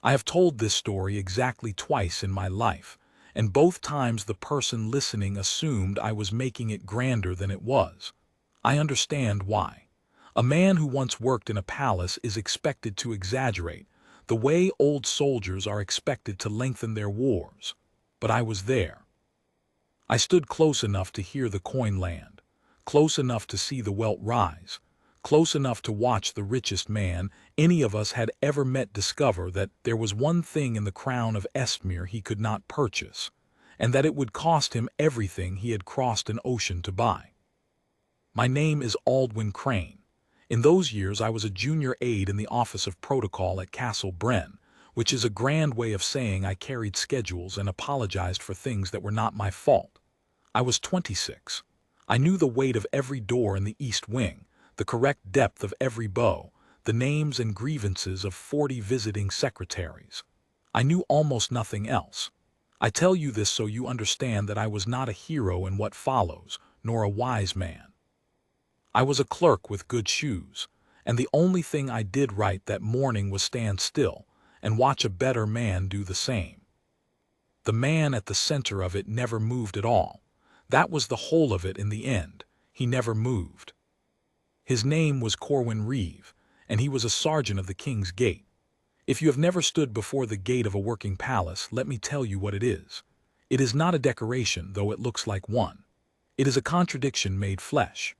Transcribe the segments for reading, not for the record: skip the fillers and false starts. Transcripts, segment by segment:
I have told this story exactly twice in my life, and both times the person listening assumed I was making it grander than it was. I understand why. A man who once worked in a palace is expected to exaggerate, the way old soldiers are expected to lengthen their wars. But I was there. I stood close enough to hear the coin land, close enough to see the wealth rise, close enough to watch the richest man any of us had ever met discover that there was one thing in the crown of Estmere he could not purchase, and that it would cost him everything he had crossed an ocean to buy. My name is Aldwin Crane. In those years I was a junior aide in the Office of Protocol at Castle Bren, which is a grand way of saying I carried schedules and apologized for things that were not my fault. I was 26. I knew the weight of every door in the East Wing, the correct depth of every bow, the names and grievances of 40 visiting secretaries. I knew almost nothing else. I tell you this so you understand that I was not a hero in what follows, nor a wise man. I was a clerk with good shoes, and the only thing I did right that morning was stand still and watch a better man do the same. The man at the center of it never moved at all. That was the whole of it in the end. He never moved. His name was Corwin Reeve, and he was a sergeant of the King's Gate. If you have never stood before the gate of a working palace, let me tell you what it is. It is not a decoration, though it looks like one. It is a contradiction made flesh.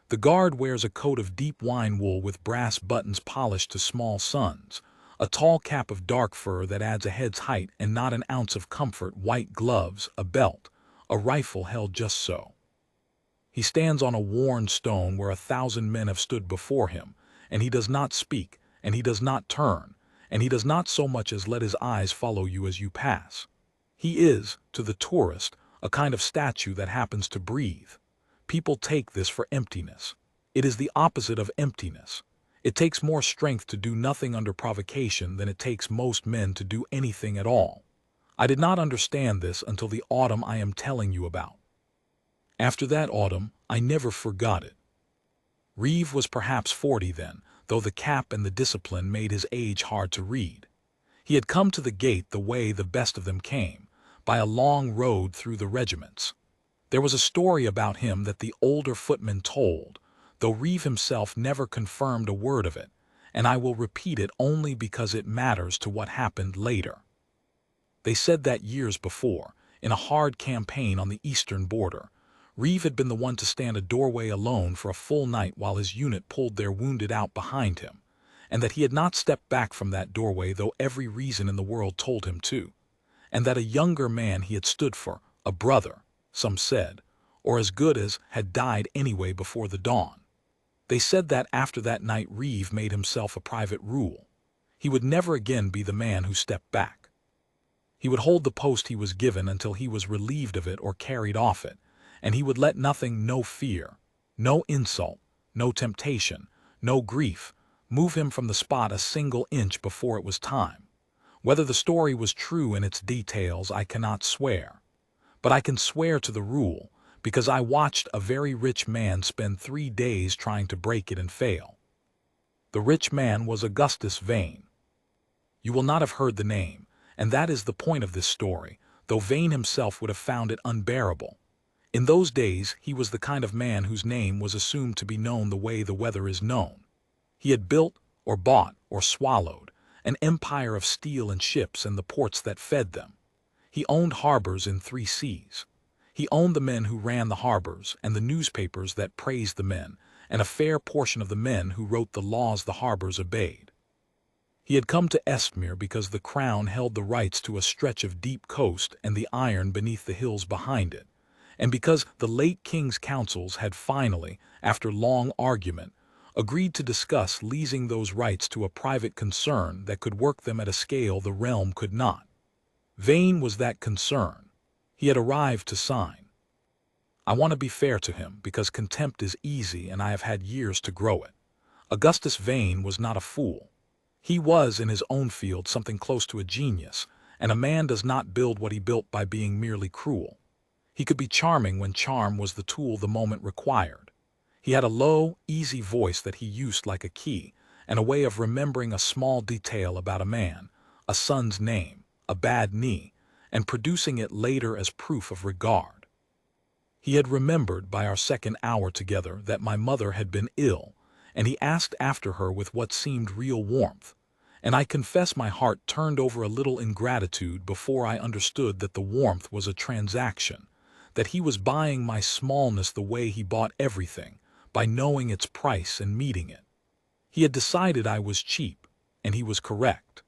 The guard wears a coat of deep wine wool with brass buttons polished to small suns, a tall cap of dark fur that adds a head's height and not an ounce of comfort, white gloves, a belt, a rifle held just so. He stands on a worn stone where 1,000 men have stood before him, and he does not speak, and he does not turn, and he does not so much as let his eyes follow you as you pass. He is, to the tourist, a kind of statue that happens to breathe. People take this for emptiness. It is the opposite of emptiness. It takes more strength to do nothing under provocation than it takes most men to do anything at all. I did not understand this until the autumn I am telling you about. After that autumn, I never forgot it. Reeve was perhaps 40 then, though the cap and the discipline made his age hard to read. He had come to the gate the way the best of them came, by a long road through the regiments. There was a story about him that the older footman told, though Reeve himself never confirmed a word of it, and I will repeat it only because it matters to what happened later. They said that years before, in a hard campaign on the eastern border, Reeve had been the one to stand a doorway alone for a full night while his unit pulled their wounded out behind him, and that he had not stepped back from that doorway though every reason in the world told him to, and that a younger man he had stood for, a brother, some said, or as good as had died anyway before the dawn. They said that after that night Reeve made himself a private rule. He would never again be the man who stepped back. He would hold the post he was given until he was relieved of it or carried off it, and he would let nothing, no fear, no insult, no temptation, no grief, move him from the spot a single inch before it was time. Whether the story was true in its details I cannot swear, but I can swear to the rule, because I watched a very rich man spend 3 days trying to break it and fail. The rich man was Augustus Vane. You will not have heard the name, and that is the point of this story, though Vane himself would have found it unbearable. In those days he was the kind of man whose name was assumed to be known the way the weather is known. He had built, or bought, or swallowed, an empire of steel and ships and the ports that fed them. He owned harbors in 3 seas. He owned the men who ran the harbors and the newspapers that praised the men, and a fair portion of the men who wrote the laws the harbors obeyed. He had come to Estmere because the crown held the rights to a stretch of deep coast and the iron beneath the hills behind it, and because the late king's councils had finally, after long argument, agreed to discuss leasing those rights to a private concern that could work them at a scale the realm could not. Vane was that concern. He had arrived to sign. I want to be fair to him because contempt is easy and I have had years to grow it. Augustus Vane was not a fool. He was, in his own field, something close to a genius, and a man does not build what he built by being merely cruel. He could be charming when charm was the tool the moment required. He had a low, easy voice that he used like a key, and a way of remembering a small detail about a man, a son's name, a bad knee, and producing it later as proof of regard. He had remembered by our second hour together that my mother had been ill, and he asked after her with what seemed real warmth, and I confess my heart turned over a little in gratitude before I understood that the warmth was a transaction, that he was buying my smallness the way he bought everything, by knowing its price and meeting it. He had decided I was cheap, and he was correct.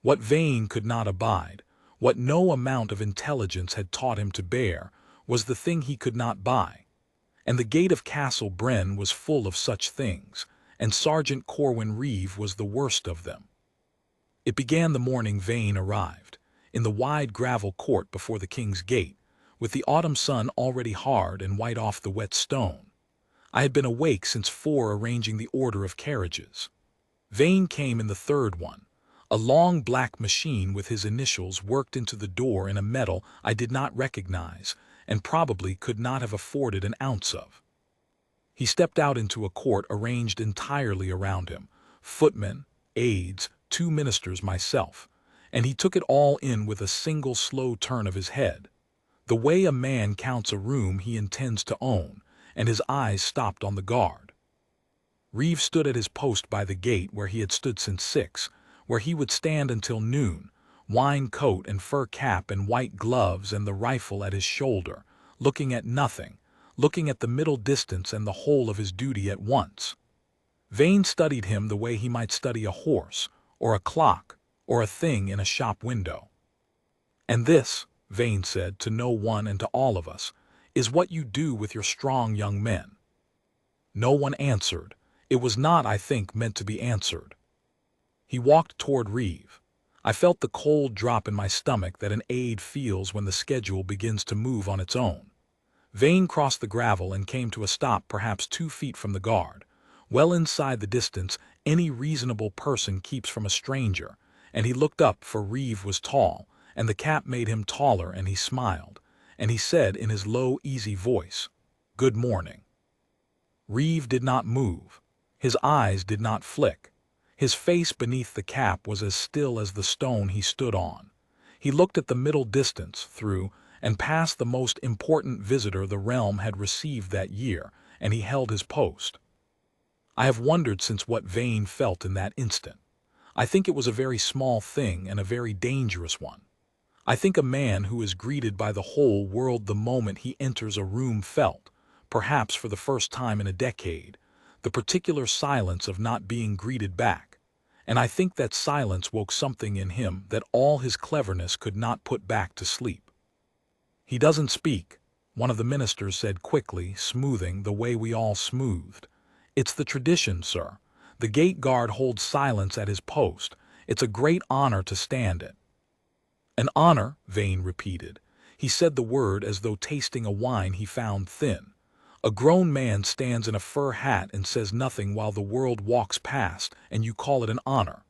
What Vane could not abide, what no amount of intelligence had taught him to bear, was the thing he could not buy. And the gate of Castle Bren was full of such things, and Sergeant Corwin Reeve was the worst of them. It began the morning Vane arrived, in the wide gravel court before the King's Gate, with the autumn sun already hard and white off the wet stone. I had been awake since 4 arranging the order of carriages. Vane came in the third one, a long black machine with his initials worked into the door in a metal I did not recognize, and probably could not have afforded an ounce of. He stepped out into a court arranged entirely around him, footmen, aides, 2 ministers, myself, and he took it all in with a single slow turn of his head, the way a man counts a room he intends to own, and his eyes stopped on the guard. Reeve stood at his post by the gate where he had stood since 6, where he would stand until noon, wine coat and fur cap and white gloves and the rifle at his shoulder, looking at nothing, looking at the middle distance and the whole of his duty at once. Vane studied him the way he might study a horse, or a clock, or a thing in a shop window. "And this," Vane said to no one and to all of us, "is what you do with your strong young men." No one answered. It was not, I think, meant to be answered. He walked toward Reeve. I felt the cold drop in my stomach that an aide feels when the schedule begins to move on its own. Vane crossed the gravel and came to a stop perhaps 2 feet from the guard, well inside the distance any reasonable person keeps from a stranger, and he looked up, for Reeve was tall, and the cap made him taller, and he smiled, and he said in his low, easy voice, "Good morning." Reeve did not move. His eyes did not flick. His face beneath the cap was as still as the stone he stood on. He looked at the middle distance, through, and past the most important visitor the realm had received that year, and he held his post. I have wondered since what Vane felt in that instant. I think it was a very small thing and a very dangerous one. I think a man who is greeted by the whole world the moment he enters a room felt, perhaps for the first time in a decade, the particular silence of not being greeted back, and I think that silence woke something in him that all his cleverness could not put back to sleep. "He doesn't speak," one of the ministers said quickly, smoothing the way we all smoothed. "It's the tradition, sir. The gate guard holds silence at his post. It's a great honor to stand it." "An honor," Vane repeated. He said the word as though tasting a wine he found thin. "A grown man stands in a fur hat and says nothing while the world walks past, and you call it an honor."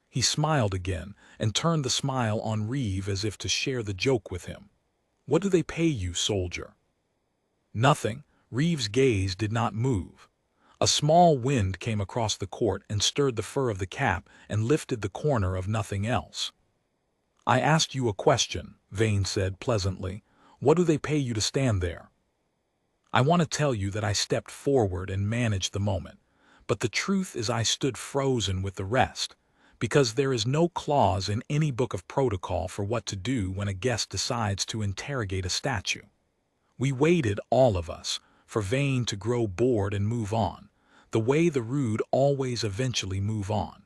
He smiled again, and turned the smile on Reeve as if to share the joke with him. "What do they pay you, soldier?" "Nothing." Reeve's gaze did not move. A small wind came across the court and stirred the fur of the cap and lifted the corner of nothing else. "I asked you a question," Vane said pleasantly. "What do they pay you to stand there?" I want to tell you that I stepped forward and managed the moment, but the truth is I stood frozen with the rest, because there is no clause in any book of protocol for what to do when a guest decides to interrogate a statue. We waited, all of us, for Vane to grow bored and move on, the way the rude always eventually move on.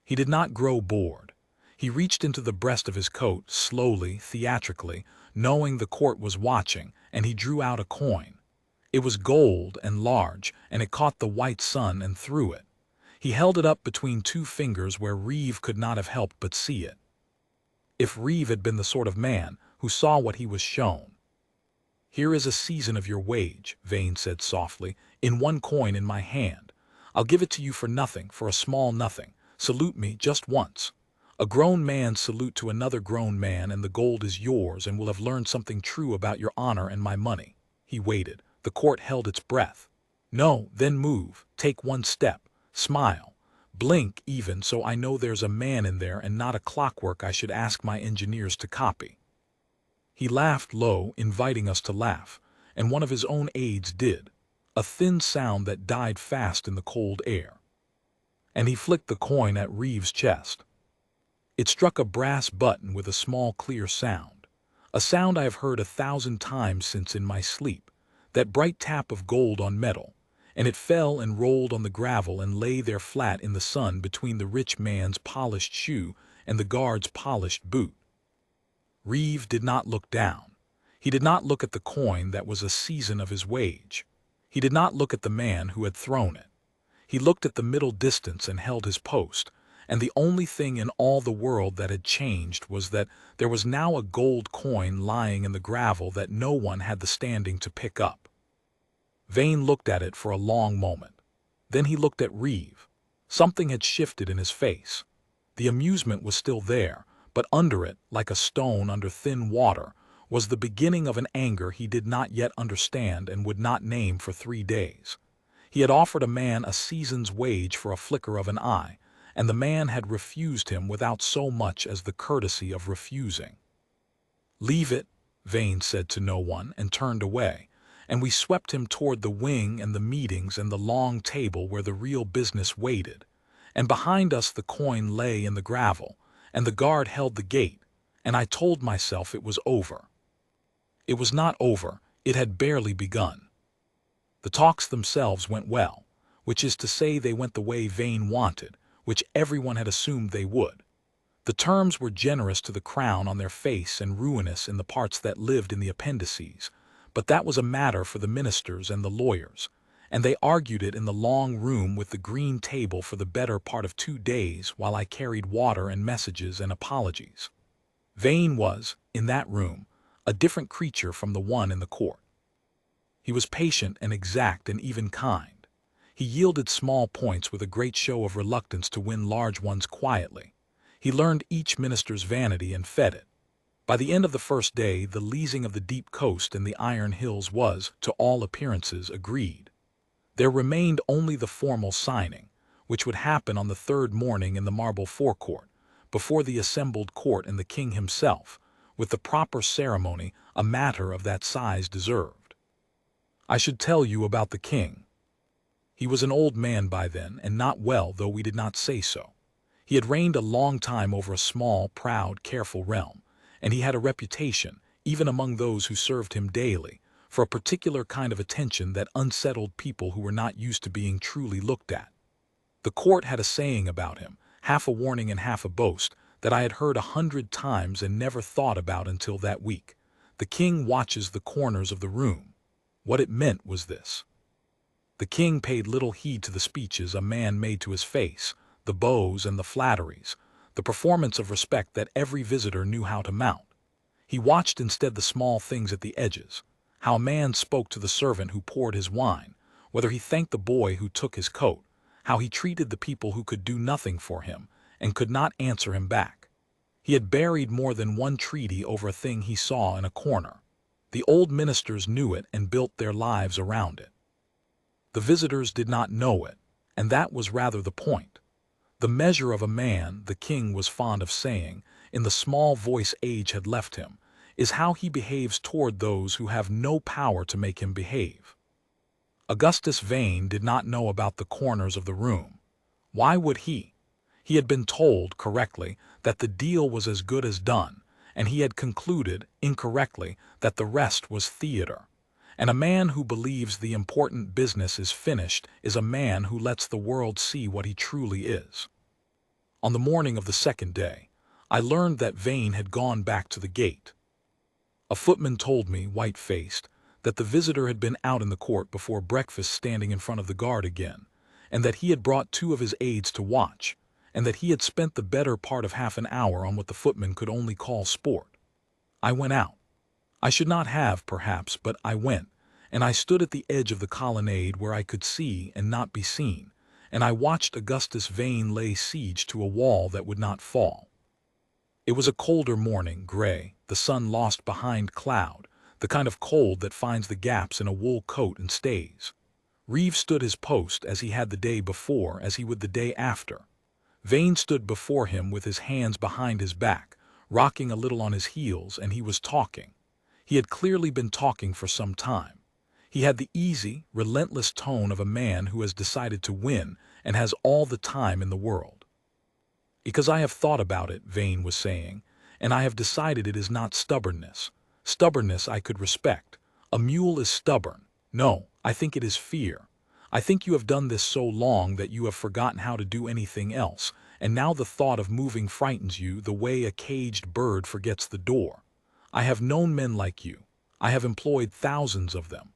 He did not grow bored. He reached into the breast of his coat, slowly, theatrically, knowing the court was watching, and he drew out a coin. It was gold and large, and it caught the white sun and threw it. He held it up between 2 fingers where Reeve could not have helped but see it. If Reeve had been the sort of man who saw what he was shown. "Here is a season of your wage," Vane said softly, "in 1 coin in my hand. I'll give it to you for nothing, for a small nothing. Salute me just once. A grown man's salute to another grown man, and the gold is yours, and will have learned something true about your honor and my money." He waited. The court held its breath. "No, then move. Take 1 step. Smile. Blink even so I know there's a man in there and not a clockwork I should ask my engineers to copy." He laughed low, inviting us to laugh, and one of his own aides did, a thin sound that died fast in the cold air. And he flicked the coin at Reeves' chest. It struck a brass button with a small clear sound, a sound I have heard 1,000 times since in my sleep, that bright tap of gold on metal, and it fell and rolled on the gravel and lay there flat in the sun between the rich man's polished shoe and the guard's polished boot. Reeve did not look down. He did not look at the coin that was a season of his wage. He did not look at the man who had thrown it. He looked at the middle distance and held his post, and the only thing in all the world that had changed was that there was now a gold coin lying in the gravel that no one had the standing to pick up. Vane looked at it for a long moment. Then he looked at Reeve. Something had shifted in his face. The amusement was still there, but under it, like a stone under thin water, was the beginning of an anger he did not yet understand and would not name for 3 days. He had offered a man a season's wage for a flicker of an eye, and the man had refused him without so much as the courtesy of refusing. "Leave it," Vane said to no one, and turned away, and we swept him toward the wing and the meetings and the long table where the real business waited, and behind us the coin lay in the gravel, and the guard held the gate, and I told myself it was over. It was not over, it had barely begun. The talks themselves went well, which is to say they went the way Vane wanted, which everyone had assumed they would. The terms were generous to the crown on their face and ruinous in the parts that lived in the appendices, but that was a matter for the ministers and the lawyers, and they argued it in the long room with the green table for the better part of 2 days while I carried water and messages and apologies. Vane was, in that room, a different creature from the one in the court. He was patient and exact and even kind. He yielded small points with a great show of reluctance to win large ones quietly. He learned each minister's vanity and fed it. By the end of the first day, the leasing of the deep coast and the iron hills was, to all appearances, agreed. There remained only the formal signing, which would happen on the 3rd morning in the marble forecourt, before the assembled court and the king himself, with the proper ceremony a matter of that size deserved. I should tell you about the king. He was an old man by then, and not well, though we did not say so. He had reigned a long time over a small, proud, careful realm, and he had a reputation, even among those who served him daily, for a particular kind of attention that unsettled people who were not used to being truly looked at. The court had a saying about him, half a warning and half a boast, that I had heard 100 times and never thought about until that week. The king watches the corners of the room. What it meant was this. The king paid little heed to the speeches a man made to his face, the bows and the flatteries, the performance of respect that every visitor knew how to mount. He watched instead the small things at the edges, how a man spoke to the servant who poured his wine, whether he thanked the boy who took his coat, how he treated the people who could do nothing for him and could not answer him back. He had buried more than one treaty over a thing he saw in a corner. The old ministers knew it and built their lives around it. The visitors did not know it, and that was rather the point. The measure of a man, the king was fond of saying, in the small voice age had left him, is how he behaves toward those who have no power to make him behave. Augustus Vane did not know about the corners of the room. Why would he? He had been told, correctly, that the deal was as good as done, and he had concluded, incorrectly, that the rest was theater. And a man who believes the important business is finished is a man who lets the world see what he truly is. On the morning of the 2nd day, I learned that Vane had gone back to the gate. A footman told me, white-faced, that the visitor had been out in the court before breakfast standing in front of the guard again, and that he had brought 2 of his aides to watch, and that he had spent the better part of half an hour on what the footman could only call sport. I went out. I should not have, perhaps, but I went, and I stood at the edge of the colonnade where I could see and not be seen, and I watched Augustus Vane lay siege to a wall that would not fall. It was a colder morning, gray, the sun lost behind cloud, the kind of cold that finds the gaps in a wool coat and stays. Reeve stood his post as he had the day before, as he would the day after. Vane stood before him with his hands behind his back, rocking a little on his heels, and he was talking. He had clearly been talking for some time. He had the easy, relentless tone of a man who has decided to win and has all the time in the world. "Because I have thought about it," Vane was saying, "and I have decided it is not stubbornness. Stubbornness I could respect. A mule is stubborn. No, I think it is fear. I think you have done this so long that you have forgotten how to do anything else, and now the thought of moving frightens you the way a caged bird forgets the door. I have known men like you. I have employed thousands of them.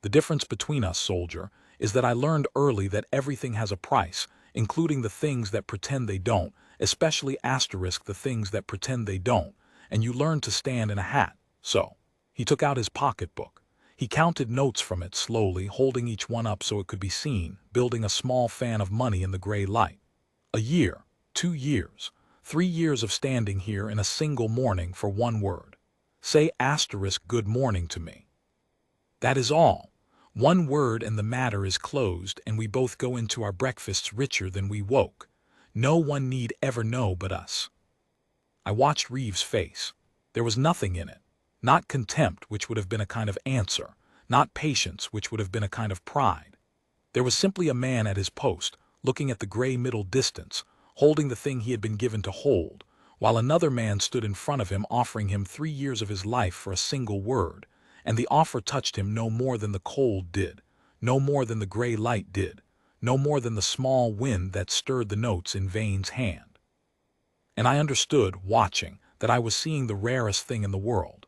The difference between us, soldier, is that I learned early that everything has a price, including the things that pretend they don't, especially the things that pretend they don't, and you learn to stand in a hat. So." He took out his pocketbook. He counted notes from it slowly, holding each one up so it could be seen, building a small fan of money in the gray light. "A year, 2 years, 3 years of standing here in a single morning for one word. Say good morning to me. That is all. One word and the matter is closed, and we both go into our breakfasts richer than we woke. No one need ever know but us." I watched Reeves' face. There was nothing in it. Not contempt, which would have been a kind of answer. Not patience, which would have been a kind of pride. There was simply a man at his post, looking at the gray middle distance, holding the thing he had been given to hold, while another man stood in front of him offering him 3 years of his life for a single word, and the offer touched him no more than the cold did, no more than the gray light did, no more than the small wind that stirred the notes in Vane's hand. And I understood, watching, that I was seeing the rarest thing in the world.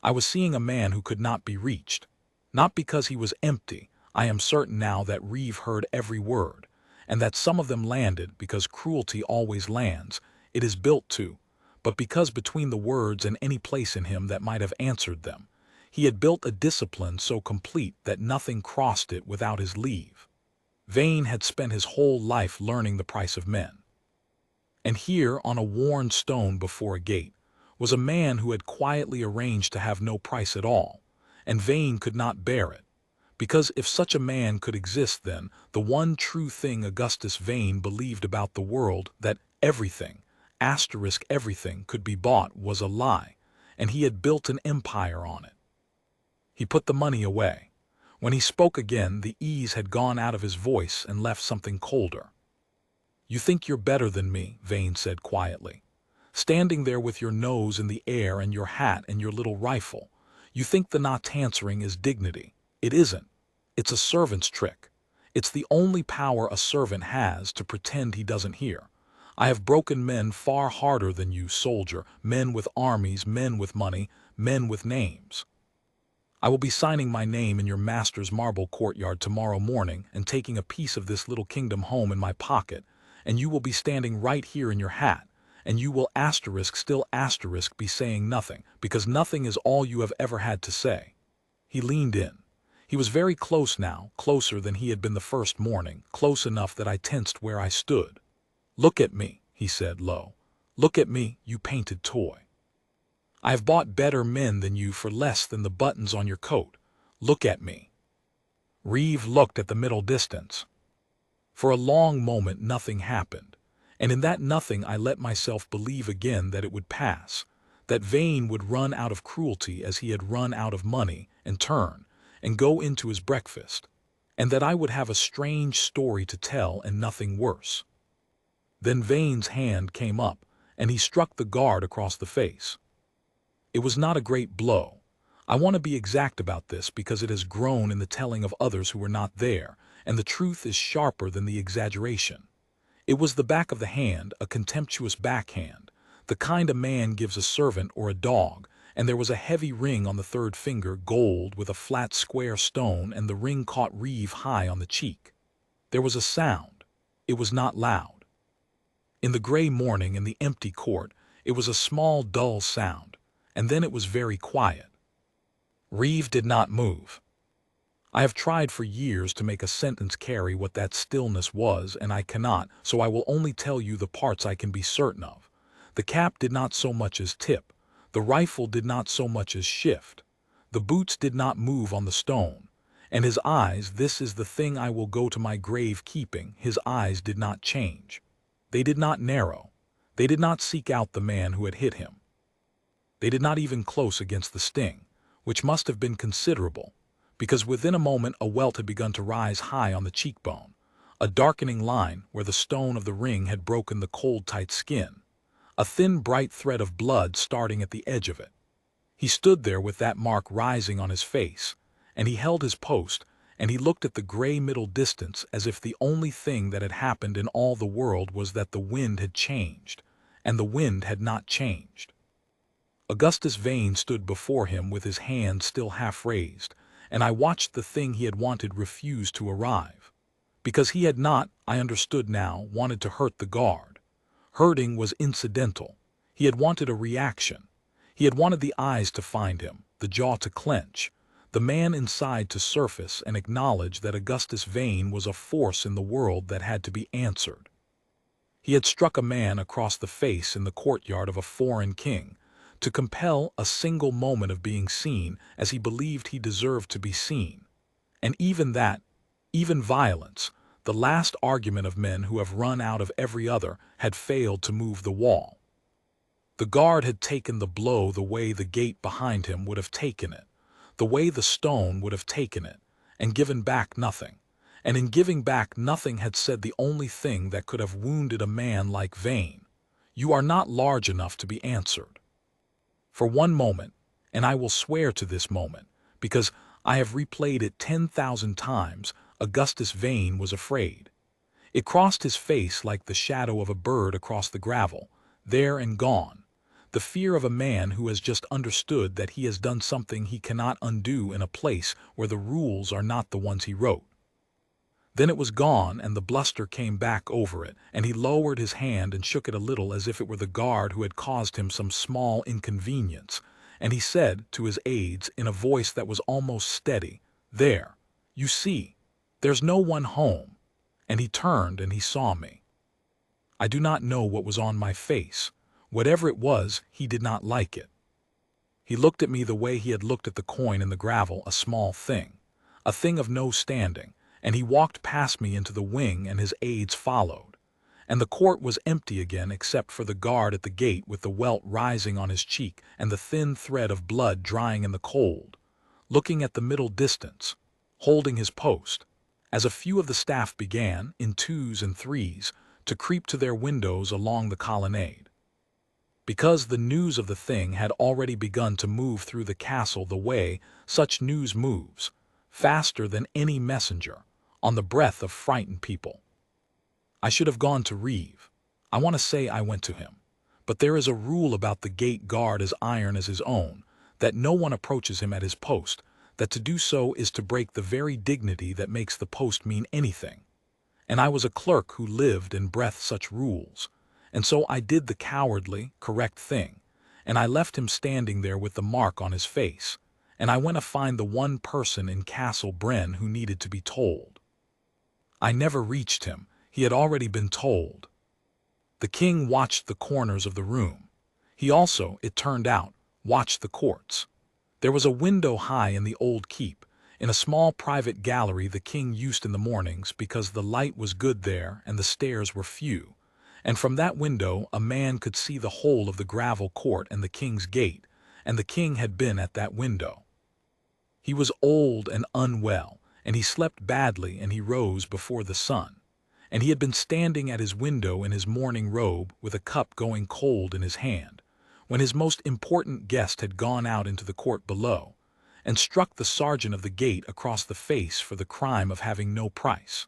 I was seeing a man who could not be reached. Not because he was empty. I am certain now that Reeve heard every word, and that some of them landed because cruelty always lands, it is built to, but because between the words and any place in him that might have answered them, he had built a discipline so complete that nothing crossed it without his leave. Vane had spent his whole life learning the price of men. And here, on a worn stone before a gate, was a man who had quietly arranged to have no price at all, and Vane could not bear it, because if such a man could exist, then the one true thing Augustus Vane believed about the world, that everything could be bought, was a lie, and he had built an empire on it. He put the money away. When he spoke again, the ease had gone out of his voice and left something colder. "You think you're better than me," Vane said quietly. "Standing there with your nose in the air and your hat and your little rifle. You think the not answering is dignity. It isn't. It's a servant's trick. It's the only power a servant has, to pretend he doesn't hear. I have broken men far harder than you, soldier, men with armies, men with money, men with names. I will be signing my name in your master's marble courtyard tomorrow morning and taking a piece of this little kingdom home in my pocket, and you will be standing right here in your hat, and you will be saying nothing, because nothing is all you have ever had to say." He leaned in. He was very close now, closer than he had been the first morning, close enough that I tensed where I stood. "Look at me," he said low. "Look at me, you painted toy. I have bought better men than you for less than the buttons on your coat. Look at me." Reeve looked at the middle distance. For a long moment nothing happened, and in that nothing I let myself believe again that it would pass, that Vane would run out of cruelty as he had run out of money, and turn, and go into his breakfast, and that I would have a strange story to tell and nothing worse. Then Vane's hand came up, and he struck the guard across the face. It was not a great blow. I want to be exact about this because it has grown in the telling of others who were not there, and the truth is sharper than the exaggeration. It was the back of the hand, a contemptuous backhand, the kind a man gives a servant or a dog, and there was a heavy ring on the third finger, gold, with a flat square stone, and the ring caught Reeve high on the cheek. There was a sound. It was not loud. In the gray morning, in the empty court, it was a small, dull sound, and then it was very quiet. Reeve did not move. I have tried for years to make a sentence carry what that stillness was, and I cannot, so I will only tell you the parts I can be certain of. The cap did not so much as tip. The rifle did not so much as shift. The boots did not move on the stone. And his eyes, this is the thing I will go to my grave keeping, his eyes did not change. They did not narrow. They did not seek out the man who had hit him. They did not even close against the sting, which must have been considerable, because within a moment a welt had begun to rise high on the cheekbone, a darkening line where the stone of the ring had broken the cold, tight skin, a thin, bright thread of blood starting at the edge of it. He stood there with that mark rising on his face, and he held his post, and he looked at the gray middle distance as if the only thing that had happened in all the world was that the wind had changed, and the wind had not changed. Augustus Vane stood before him with his hand still half raised, and I watched the thing he had wanted refuse to arrive. Because he had not, I understood now, wanted to hurt the guard. Hurting was incidental. He had wanted a reaction. He had wanted the eyes to find him, the jaw to clench, the man inside to surface and acknowledge that Augustus Vane was a force in the world that had to be answered. He had struck a man across the face in the courtyard of a foreign king, to compel a single moment of being seen as he believed he deserved to be seen. And even that, even violence, the last argument of men who have run out of every other, had failed to move the wall. The guard had taken the blow the way the gate behind him would have taken it, the way the stone would have taken it, and given back nothing. And in giving back nothing had said the only thing that could have wounded a man like Vane: "You are not large enough to be answered." For one moment, and I will swear to this moment, because I have replayed it 10,000 times, Augustus Vane was afraid. It crossed his face like the shadow of a bird across the gravel, there and gone. The fear of a man who has just understood that he has done something he cannot undo in a place where the rules are not the ones he wrote. Then it was gone, and the bluster came back over it, and he lowered his hand and shook it a little as if it were the guard who had caused him some small inconvenience, and he said to his aides in a voice that was almost steady, "There, you see, there's no one home." And he turned and he saw me. I do not know what was on my face. Whatever it was, he did not like it. He looked at me the way he had looked at the coin in the gravel, a small thing, a thing of no standing, and he walked past me into the wing, and his aides followed. And the court was empty again except for the guard at the gate with the welt rising on his cheek and the thin thread of blood drying in the cold, looking at the middle distance, holding his post, as a few of the staff began, in twos and threes, to creep to their windows along the colonnade. Because the news of the thing had already begun to move through the castle the way such news moves, faster than any messenger, on the breath of frightened people. I should have gone to Reeve. I want to say I went to him. But there is a rule about the gate guard as iron as his own, that no one approaches him at his post, that to do so is to break the very dignity that makes the post mean anything. And I was a clerk who lived and breathed such rules, and so I did the cowardly, correct thing, and I left him standing there with the mark on his face, and I went to find the one person in Castle Bren who needed to be told. I never reached him. He had already been told. The king watched the corners of the room. He also, it turned out, watched the courts. There was a window high in the old keep, in a small private gallery the king used in the mornings because the light was good there and the stairs were few, and from that window a man could see the whole of the gravel court and the king's gate, and the king had been at that window. He was old and unwell, and he slept badly, and he rose before the sun, and he had been standing at his window in his morning robe with a cup going cold in his hand, when his most important guest had gone out into the court below, and struck the sergeant of the gate across the face for the crime of having no price.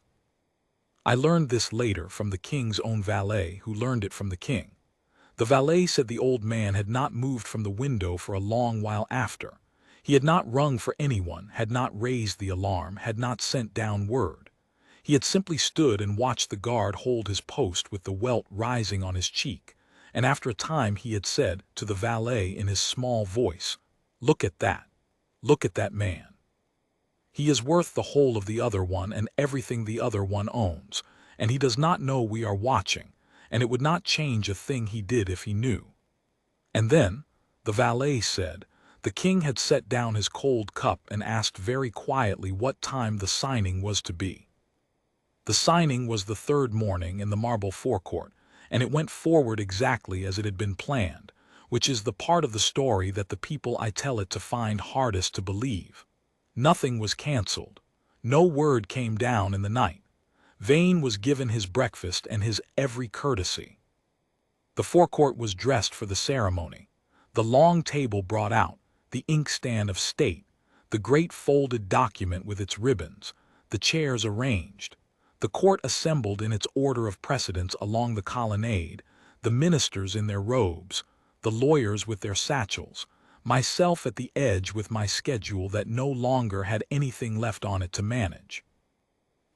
I learned this later from the king's own valet, who learned it from the king. The valet said the old man had not moved from the window for a long while after. He had not rung for anyone, had not raised the alarm, had not sent down word. He had simply stood and watched the guard hold his post with the welt rising on his cheek, and after a time he had said to the valet in his small voice, "Look at that. Look at that man. He is worth the whole of the other one and everything the other one owns, and he does not know we are watching, and it would not change a thing he did if he knew." And then, the valet said, the king had set down his cold cup and asked very quietly what time the signing was to be. The signing was the third morning in the marble forecourt, and it went forward exactly as it had been planned, which is the part of the story that the people I tell it to find hardest to believe. Nothing was cancelled. No word came down in the night. Vane was given his breakfast and his every courtesy. The forecourt was dressed for the ceremony. The long table brought out, the inkstand of state, the great folded document with its ribbons, the chairs arranged. The court assembled in its order of precedence along the colonnade, the ministers in their robes, the lawyers with their satchels, myself at the edge with my schedule that no longer had anything left on it to manage.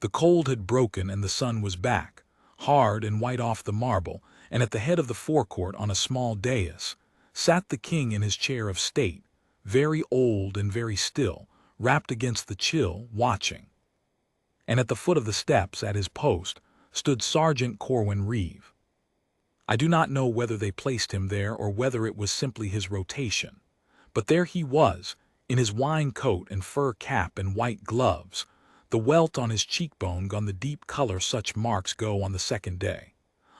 The cold had broken and the sun was back, hard and white off the marble, and at the head of the forecourt on a small dais sat the king in his chair of state, very old and very still, wrapped against the chill, watching. And at the foot of the steps, at his post, stood Sergeant Corwin Reeve. I do not know whether they placed him there or whether it was simply his rotation, but there he was, in his wine coat and fur cap and white gloves, the welt on his cheekbone gone the deep color such marks go on the second day,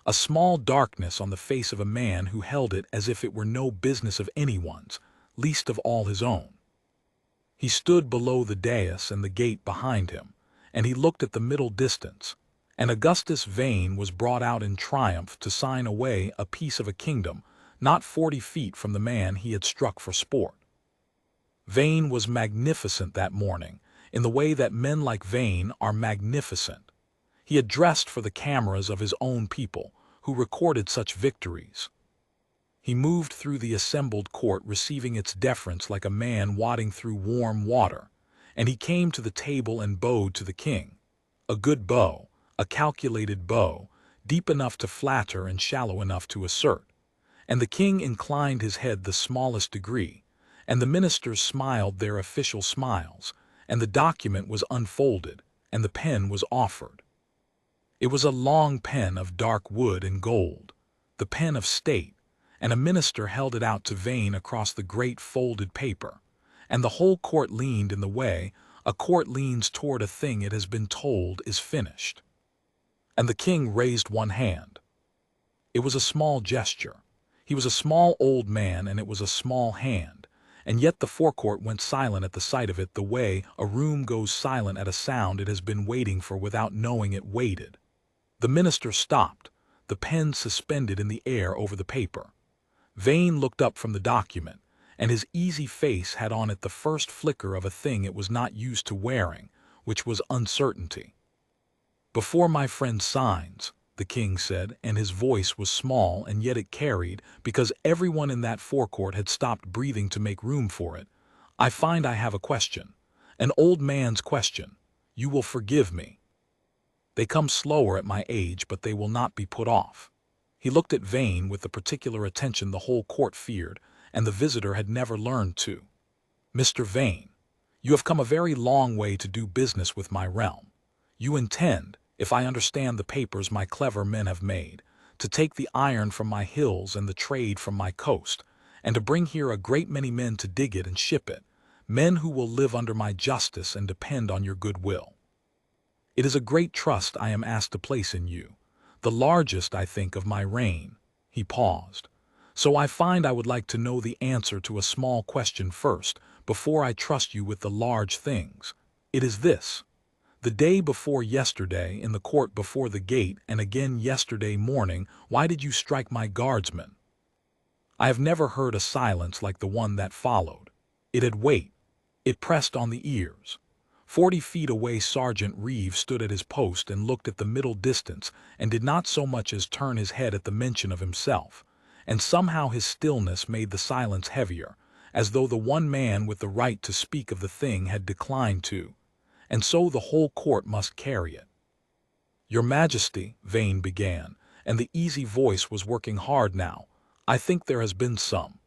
a small darkness on the face of a man who held it as if it were no business of anyone's, least of all his own. He stood below the dais and the gate behind him, and he looked at the middle distance, and Augustus Vane was brought out in triumph to sign away a piece of a kingdom not 40 feet from the man he had struck for sport. Vane was magnificent that morning, in the way that men like Vane are magnificent. He had dressed for the cameras of his own people, who recorded such victories. He moved through the assembled court receiving its deference like a man wading through warm water, and he came to the table and bowed to the king. A good bow, a calculated bow, deep enough to flatter and shallow enough to assert. And the king inclined his head the smallest degree, and the ministers smiled their official smiles, and the document was unfolded, and the pen was offered. It was a long pen of dark wood and gold, the pen of state, and a minister held it out to Vane across the great folded paper, and the whole court leaned in the way a court leans toward a thing it has been told is finished. And the king raised one hand. It was a small gesture. He was a small old man, and it was a small hand, and yet the forecourt went silent at the sight of it the way a room goes silent at a sound it has been waiting for without knowing it waited. The minister stopped, the pen suspended in the air over the paper. Vane looked up from the document, and his easy face had on it the first flicker of a thing it was not used to wearing, which was uncertainty. "Before my friend signs," the king said, and his voice was small and yet it carried, because everyone in that forecourt had stopped breathing to make room for it, "I find I have a question, an old man's question. You will forgive me. They come slower at my age, but they will not be put off." He looked at Vane with the particular attention the whole court feared, and the visitor had never learned to. "Mr. Vane, you have come a very long way to do business with my realm. You intend, if I understand the papers my clever men have made, to take the iron from my hills and the trade from my coast, and to bring here a great many men to dig it and ship it, men who will live under my justice and depend on your goodwill. It is a great trust I am asked to place in you, the largest, I think, of my reign." He paused. "So I find I would like to know the answer to a small question first, before I trust you with the large things. It is this. The day before yesterday, in the court before the gate, and again yesterday morning, why did you strike my guardsman?" I have never heard a silence like the one that followed. It had weight. It pressed on the ears. 40 feet away Sergeant Reeve stood at his post and looked at the middle distance and did not so much as turn his head at the mention of himself, and somehow his stillness made the silence heavier, as though the one man with the right to speak of the thing had declined to, and so the whole court must carry it. "Your Majesty," Vane began, and the easy voice was working hard now, "I think there has been some—"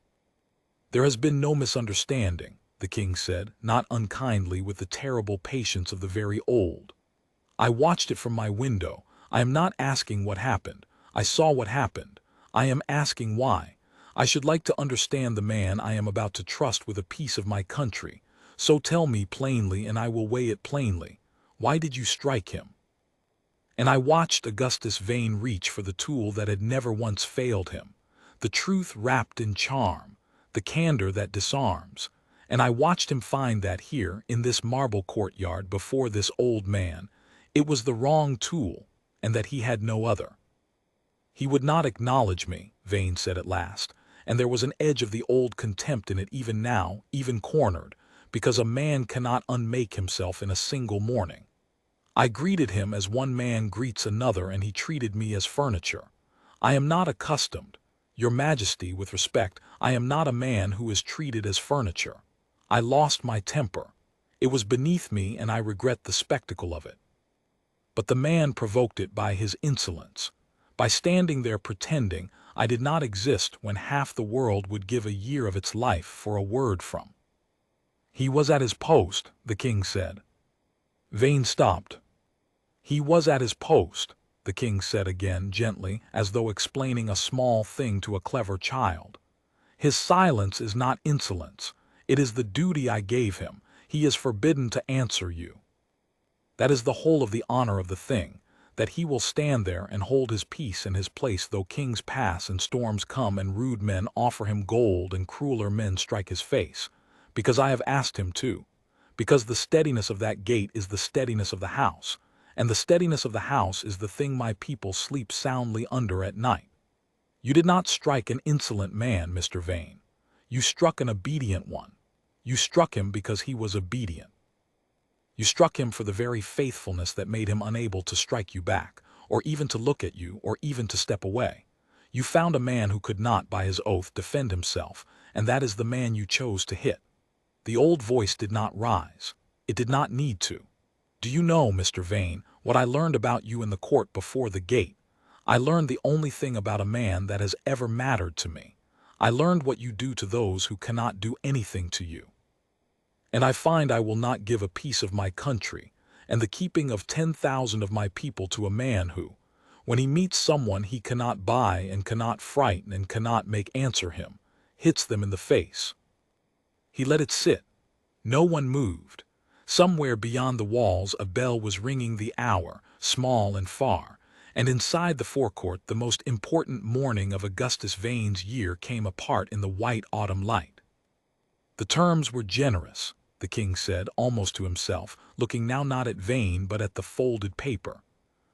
"There has been no misunderstanding," the king said, not unkindly, with the terrible patience of the very old. "I watched it from my window. I am not asking what happened. I saw what happened. I am asking why. I should like to understand the man I am about to trust with a piece of my country. So tell me plainly, and I will weigh it plainly. Why did you strike him?" And I watched Augustus Vane reach for the tool that had never once failed him, the truth wrapped in charm, the candor that disarms. And I watched him find that here, in this marble courtyard before this old man, it was the wrong tool, and that he had no other. He would not acknowledge me, Vane said at last, and there was an edge of the old contempt in it even now, even cornered, because a man cannot unmake himself in a single morning. I greeted him as one man greets another, and he treated me as furniture. I am not accustomed, Your Majesty, with respect, I am not a man who is treated as furniture. I lost my temper. It was beneath me, and I regret the spectacle of it. But the man provoked it by his insolence, by standing there pretending I did not exist when half the world would give a year of its life for a word from. He was at his post, the king said. Vane stopped. He was at his post, the king said again, gently, as though explaining a small thing to a clever child. His silence is not insolence. It is the duty I gave him. He is forbidden to answer you. That is the whole of the honor of the thing, that he will stand there and hold his peace in his place though kings pass and storms come and rude men offer him gold and crueler men strike his face, because I have asked him to, because the steadiness of that gate is the steadiness of the house, and the steadiness of the house is the thing my people sleep soundly under at night. You did not strike an insolent man, Mr. Vane. You struck an obedient one. You struck him because he was obedient. You struck him for the very faithfulness that made him unable to strike you back, or even to look at you, or even to step away. You found a man who could not, by his oath, defend himself, and that is the man you chose to hit. The old voice did not rise. It did not need to. Do you know, Mr. Vane, what I learned about you in the court before the gate? I learned the only thing about a man that has ever mattered to me. I learned what you do to those who cannot do anything to you. And I find I will not give a piece of my country and the keeping of 10,000 of my people to a man who, when he meets someone he cannot buy and cannot frighten and cannot make answer him, hits them in the face. He let it sit. No one moved. Somewhere beyond the walls a bell was ringing the hour, small and far, and inside the forecourt the most important morning of Augustus Vane's year came apart in the white autumn light. The terms were generous, the king said, almost to himself, looking now not at Vane but at the folded paper.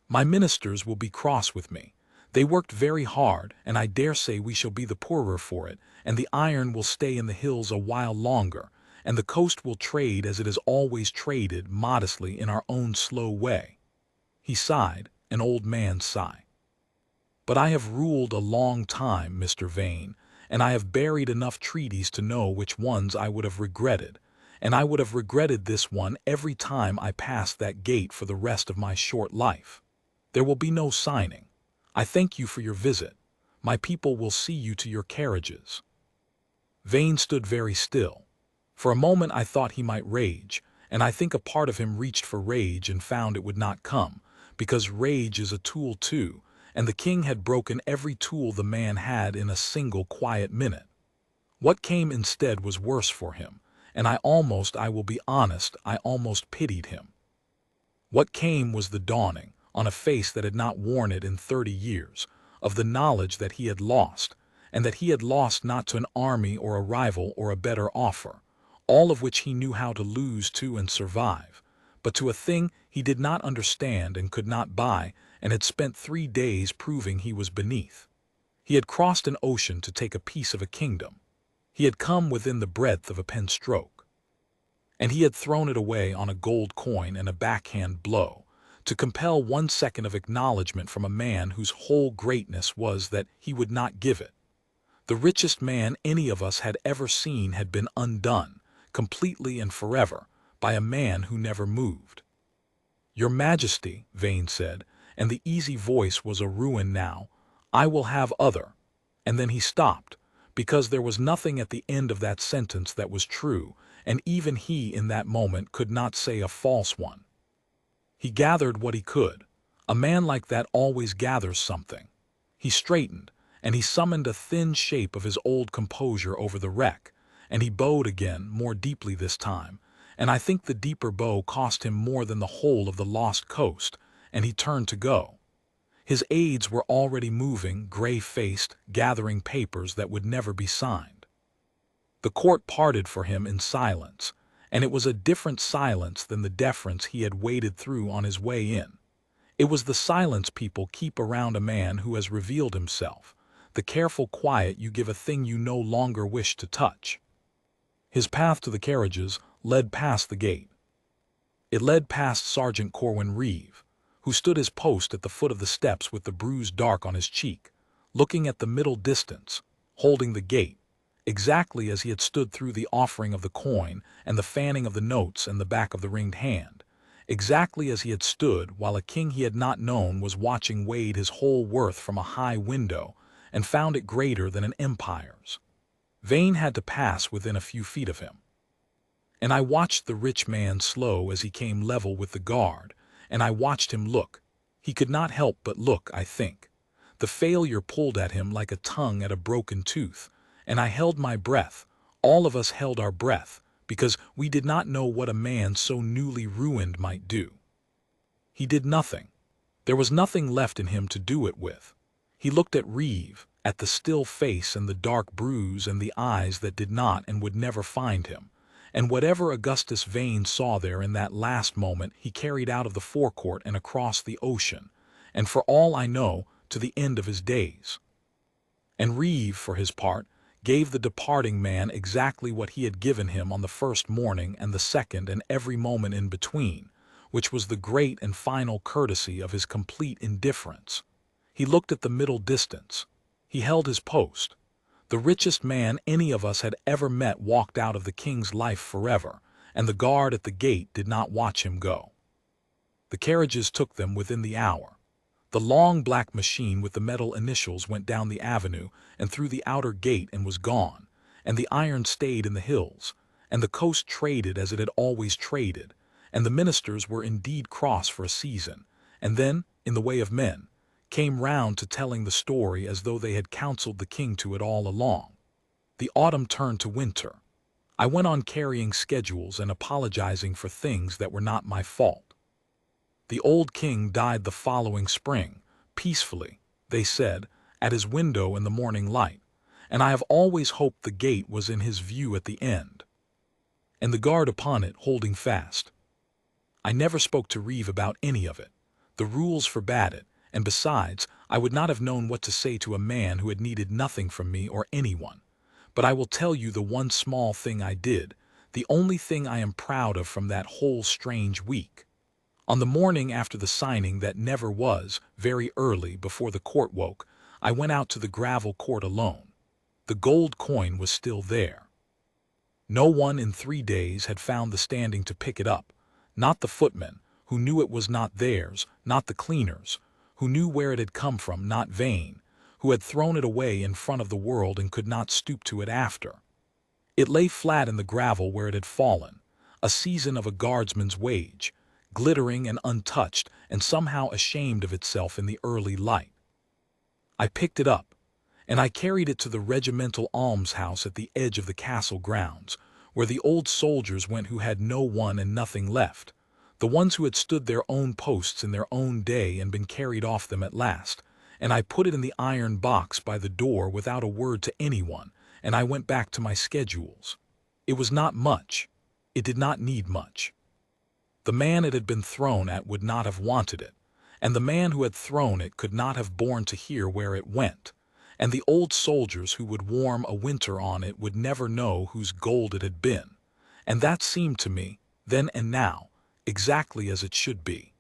My ministers will be cross with me. They worked very hard, and I dare say we shall be the poorer for it, and the iron will stay in the hills a while longer, and the coast will trade as it has always traded, modestly in our own slow way. He sighed, an old man's sigh. But I have ruled a long time, Mr. Vane, and I have buried enough treaties to know which ones I would have regretted, and I would have regretted this one every time I passed that gate for the rest of my short life. There will be no signing. I thank you for your visit. My people will see you to your carriages. Vane stood very still. For a moment I thought he might rage, and I think a part of him reached for rage and found it would not come, because rage is a tool too, and the king had broken every tool the man had in a single quiet minute. What came instead was worse for him, and I will be honest, I almost pitied him. What came was the dawning, on a face that had not worn it in 30 years, of the knowledge that he had lost, and that he had lost not to an army or a rival or a better offer, all of which he knew how to lose to and survive, but to a thing he did not understand and could not buy, and had spent 3 days proving he was beneath. He had crossed an ocean to take a piece of a kingdom. He had come within the breadth of a pen stroke. And he had thrown it away on a gold coin and a backhand blow, to compel 1 second of acknowledgment from a man whose whole greatness was that he would not give it. The richest man any of us had ever seen had been undone, completely and forever, by a man who never moved. Your Majesty, Vane said, and the easy voice was a ruin now, I will have other. And then he stopped, because there was nothing at the end of that sentence that was true, and even he in that moment could not say a false one. He gathered what he could. A man like that always gathers something. He straightened, and he summoned a thin shape of his old composure over the wreck, and he bowed again, more deeply this time, and I think the deeper bow cost him more than the whole of the lost coast, and he turned to go. His aides were already moving, gray-faced, gathering papers that would never be signed. The court parted for him in silence, and it was a different silence than the deference he had waded through on his way in. It was the silence people keep around a man who has revealed himself, the careful quiet you give a thing you no longer wish to touch. His path to the carriages led past the gate. It led past Sergeant Corwin Reeve, who stood his post at the foot of the steps with the bruise dark on his cheek, looking at the middle distance, holding the gate, exactly as he had stood through the offering of the coin and the fanning of the notes and the back of the ringed hand, exactly as he had stood while a king he had not known was watching wade his whole worth from a high window and found it greater than an empire's. Vane had to pass within a few feet of him. And I watched the rich man slow as he came level with the guard, and I watched him look. He could not help but look, I think. The failure pulled at him like a tongue at a broken tooth, and I held my breath. All of us held our breath, because we did not know what a man so newly ruined might do. He did nothing. There was nothing left in him to do it with. He looked at Reeve, at the still face and the dark bruise and the eyes that did not and would never find him, and whatever Augustus Vane saw there in that last moment he carried out of the forecourt and across the ocean, and for all I know, to the end of his days. And Reeve, for his part, gave the departing man exactly what he had given him on the first morning and the second and every moment in between, which was the great and final courtesy of his complete indifference. He looked at the middle distance. He held his post. The richest man any of us had ever met walked out of the king's life forever, and the guard at the gate did not watch him go. The carriages took them within the hour. The long black machine with the metal initials went down the avenue and through the outer gate and was gone, and the iron stayed in the hills, and the coast traded as it had always traded, and the ministers were indeed cross for a season, and then, in the way of men, came round to telling the story as though they had counseled the king to it all along. The autumn turned to winter. I went on carrying schedules and apologizing for things that were not my fault. The old king died the following spring, peacefully, they said, at his window in the morning light, and I have always hoped the gate was in his view at the end, and the guard upon it holding fast. I never spoke to Reeve about any of it. The rules forbade it, and besides, I would not have known what to say to a man who had needed nothing from me or anyone. But I will tell you the one small thing I did, the only thing I am proud of from that whole strange week. On the morning after the signing that never was, very early, before the court woke, I went out to the gravel court alone. The gold coin was still there. No one in 3 days had found the standing to pick it up, not the footmen, who knew it was not theirs, not the cleaners, who knew where it had come from, not Vane, who had thrown it away in front of the world and could not stoop to it after. It lay flat in the gravel where it had fallen, a season of a guardsman's wage, glittering and untouched and somehow ashamed of itself in the early light. I picked it up, and I carried it to the regimental almshouse at the edge of the castle grounds, where the old soldiers went who had no one and nothing left, the ones who had stood their own posts in their own day and been carried off them at last, and I put it in the iron box by the door without a word to anyone, and I went back to my schedules. It was not much. It did not need much. The man it had been thrown at would not have wanted it, and the man who had thrown it could not have borne to hear where it went, and the old soldiers who would warm a winter on it would never know whose gold it had been, and that seemed to me, then and now, exactly as it should be.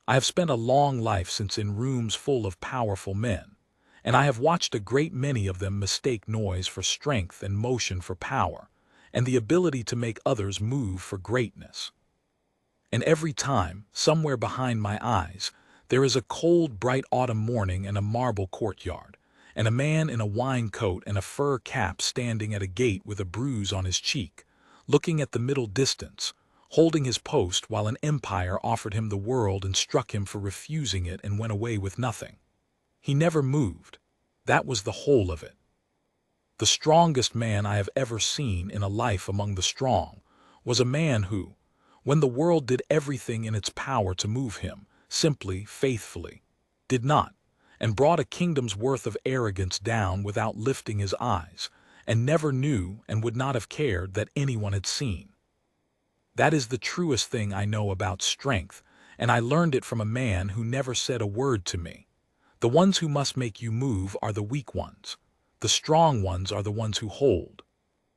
I have spent a long life since in rooms full of powerful men, and I have watched a great many of them mistake noise for strength and motion for power, and the ability to make others move for greatness. And every time, somewhere behind my eyes, there is a cold, bright autumn morning in a marble courtyard, and a man in a wine coat and a fur cap standing at a gate with a bruise on his cheek, looking at the middle distance, holding his post while an empire offered him the world and struck him for refusing it and went away with nothing. He never moved. That was the whole of it. The strongest man I have ever seen in a life among the strong was a man who, when the world did everything in its power to move him, simply, faithfully, did not, and brought a kingdom's worth of arrogance down without lifting his eyes, and never knew and would not have cared that anyone had seen. That is the truest thing I know about strength, and I learned it from a man who never said a word to me. The ones who must make you move are the weak ones. The strong ones are the ones who hold.